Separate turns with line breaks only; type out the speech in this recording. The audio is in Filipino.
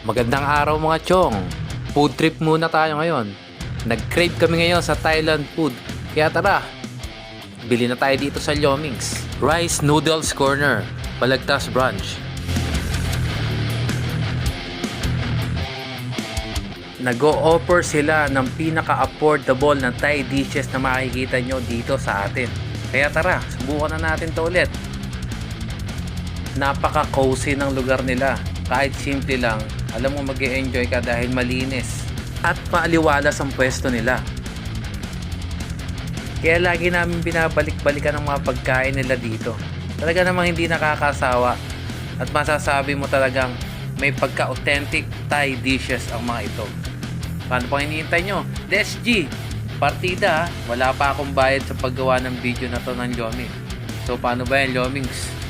Magandang araw mga chong. Food trip muna tayo ngayon. Nag-crave kami ngayon sa Thailand food. Kaya tara, bili na tayo dito sa Lyomings. Rice Noodles Corner, Balagtas Branch. Nag-o-offer sila ng pinaka-affordable na Thai dishes na makikita nyo dito sa atin. Kaya tara, subukan na natin to ulit. Napaka-cozy ng lugar nila. Kahit simple lang, alam mo mag-e-enjoy ka dahil malinis at maaliwalas ang pwesto nila. Kaya lagi namin binabalik-balikan ang mga pagkain nila dito. Talaga namang hindi nakakasawa at masasabi mo talagang may pagka-authentic Thai dishes ang mga ito. Paano pang hinihintay nyo? DSG! Partida, wala pa akong bayad sa paggawa ng video na to ng Lyoming. So paano ba yan, Lyomings?